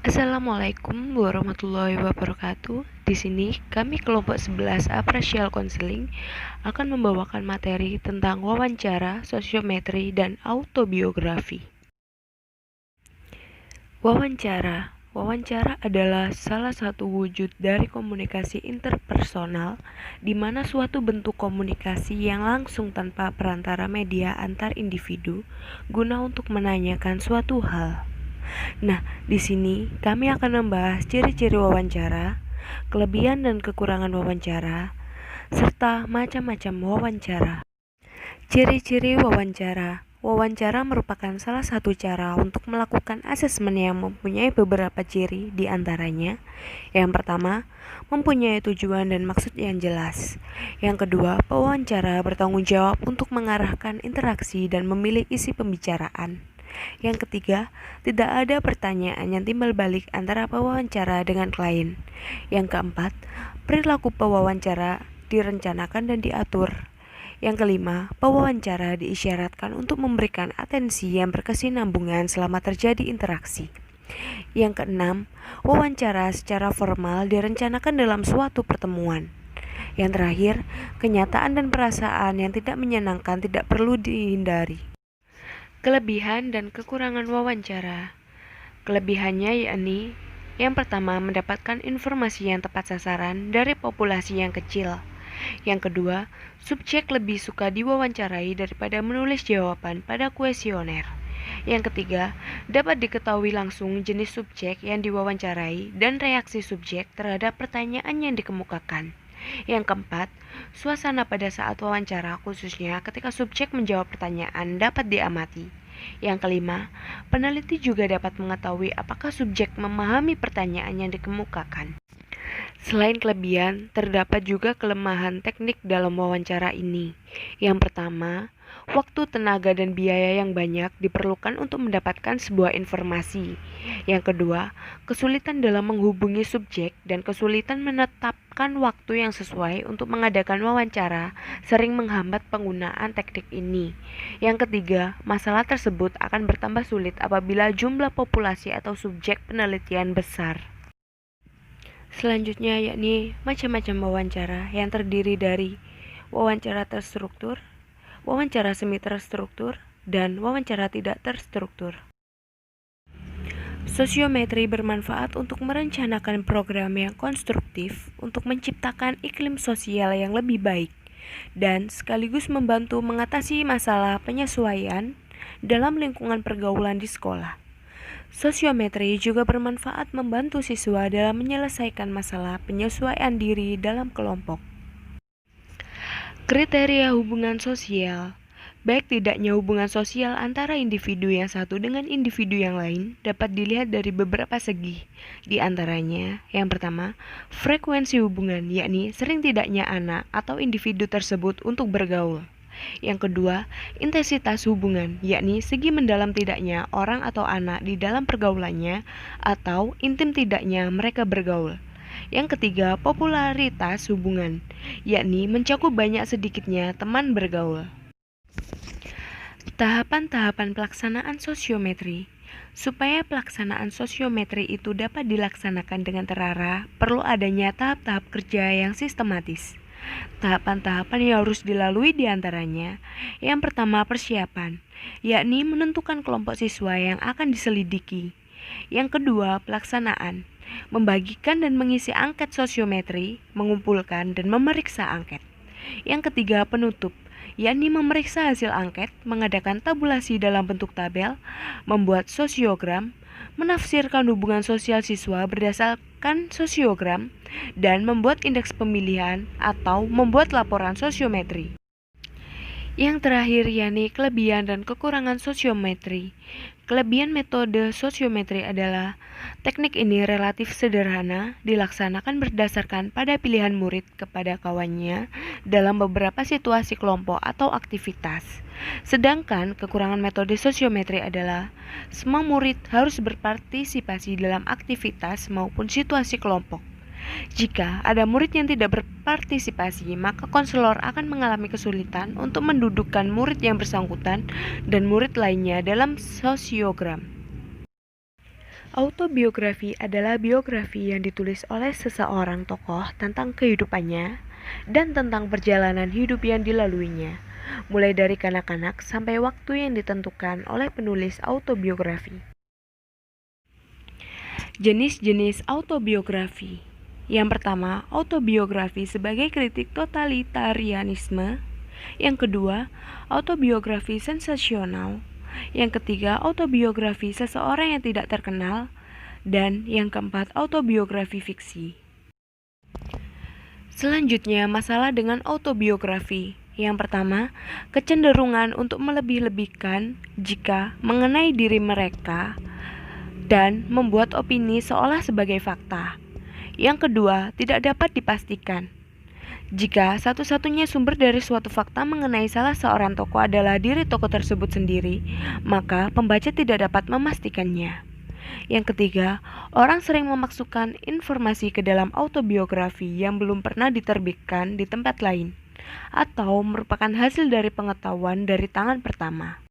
Assalamualaikum warahmatullahi wabarakatuh. Di sini kami kelompok 11 Apresial Counseling akan membawakan materi tentang wawancara, sosiometri, dan autobiografi. Wawancara. Wawancara adalah salah satu wujud dari komunikasi interpersonal, di mana suatu bentuk komunikasi yang langsung tanpa perantara media antar individu, guna untuk menanyakan suatu hal. Nah, di sini kami akan membahas ciri-ciri wawancara, kelebihan dan kekurangan wawancara, serta macam-macam wawancara. Ciri-ciri wawancara. Wawancara merupakan salah satu cara untuk melakukan asesmen yang mempunyai beberapa ciri di antaranya. Yang pertama, mempunyai tujuan dan maksud yang jelas. Yang kedua, pewawancara bertanggung jawab untuk mengarahkan interaksi dan memilih isi pembicaraan. Yang ketiga, tidak ada pertanyaan yang timbal balik antara pewawancara dengan klien. Yang keempat, perilaku pewawancara direncanakan dan diatur. Yang kelima, pewawancara diisyaratkan untuk memberikan atensi yang berkesinambungan selama terjadi interaksi. Yang keenam, wawancara secara formal direncanakan dalam suatu pertemuan. Yang terakhir, kenyataan dan perasaan yang tidak menyenangkan tidak perlu dihindari. Kelebihan dan kekurangan wawancara. Kelebihannya yakni yang pertama, mendapatkan informasi yang tepat sasaran dari populasi yang kecil. Yang kedua, subjek lebih suka diwawancarai daripada menulis jawaban pada kuesioner. Yang ketiga, dapat diketahui langsung jenis subjek yang diwawancarai dan reaksi subjek terhadap pertanyaan yang dikemukakan. Yang keempat, suasana pada saat wawancara khususnya ketika subjek menjawab pertanyaan dapat diamati. Yang kelima, peneliti juga dapat mengetahui apakah subjek memahami pertanyaan yang dikemukakan. Selain kelebihan, terdapat juga kelemahan teknik dalam wawancara ini. Yang pertama, waktu, tenaga, dan biaya yang banyak diperlukan untuk mendapatkan sebuah informasi. Yang kedua, kesulitan dalam menghubungi subjek dan kesulitan menetapkan waktu yang sesuai untuk mengadakan wawancara sering menghambat penggunaan teknik ini. Yang ketiga, masalah tersebut akan bertambah sulit apabila jumlah populasi atau subjek penelitian besar. Selanjutnya yakni macam-macam wawancara yang terdiri dari wawancara terstruktur, wawancara semi terstruktur, dan wawancara tidak terstruktur. Sosiometri bermanfaat untuk merencanakan program yang konstruktif untuk menciptakan iklim sosial yang lebih baik dan sekaligus membantu mengatasi masalah penyesuaian dalam lingkungan pergaulan di sekolah. Sosiometri juga bermanfaat membantu siswa dalam menyelesaikan masalah penyesuaian diri dalam kelompok. Kriteria hubungan sosial. Baik tidaknya hubungan sosial antara individu yang satu dengan individu yang lain dapat dilihat dari beberapa segi. Di antaranya, yang pertama, frekuensi hubungan, yakni sering tidaknya anak atau individu tersebut untuk bergaul. Yang kedua, intensitas hubungan, yakni segi mendalam tidaknya orang atau anak di dalam pergaulannya atau intim tidaknya mereka bergaul. Yang ketiga, popularitas hubungan, yakni mencakup banyak sedikitnya teman bergaul. Tahapan-tahapan pelaksanaan sosiometri. Supaya pelaksanaan sosiometri itu dapat dilaksanakan dengan terarah, perlu adanya tahap-tahap kerja yang sistematis. Tahapan-tahapan yang harus dilalui diantaranya, yang pertama persiapan, yakni menentukan kelompok siswa yang akan diselidiki. Yang kedua pelaksanaan, membagikan dan mengisi angket sosiometri, mengumpulkan dan memeriksa angket. Yang ketiga penutup, yakni memeriksa hasil angket, mengadakan tabulasi dalam bentuk tabel, membuat sosiogram, menafsirkan hubungan sosial siswa berdasarkan sosiogram, dan membuat indeks pemilihan atau membuat laporan sosiometri. Yang terakhir yakni kelebihan dan kekurangan sosiometri. Kelebihan metode sosiometri adalah teknik ini relatif sederhana, dilaksanakan berdasarkan pada pilihan murid kepada kawannya dalam beberapa situasi kelompok atau aktivitas. Sedangkan kekurangan metode sosiometri adalah semua murid harus berpartisipasi dalam aktivitas maupun situasi kelompok. Jika ada murid yang tidak berpartisipasi, maka konselor akan mengalami kesulitan untuk mendudukkan murid yang bersangkutan dan murid lainnya dalam sosiogram. Autobiografi adalah biografi yang ditulis oleh seseorang tokoh tentang kehidupannya dan tentang perjalanan hidup yang dilaluinya, mulai dari kanak-kanak sampai waktu yang ditentukan oleh penulis autobiografi. Jenis-jenis autobiografi. Yang pertama, autobiografi sebagai kritik totalitarianisme. Yang kedua, autobiografi sensasional. Yang ketiga, autobiografi seseorang yang tidak terkenal. Dan yang keempat, autobiografi fiksi. Selanjutnya, masalah dengan autobiografi. Yang pertama, kecenderungan untuk melebih-lebihkan jika mengenai diri mereka dan membuat opini seolah sebagai fakta. Yang kedua, tidak dapat dipastikan. Jika satu-satunya sumber dari suatu fakta mengenai salah seorang tokoh adalah diri tokoh tersebut sendiri, maka pembaca tidak dapat memastikannya. Yang ketiga, orang sering memasukkan informasi ke dalam autobiografi yang belum pernah diterbitkan di tempat lain, atau merupakan hasil dari pengetahuan dari tangan pertama.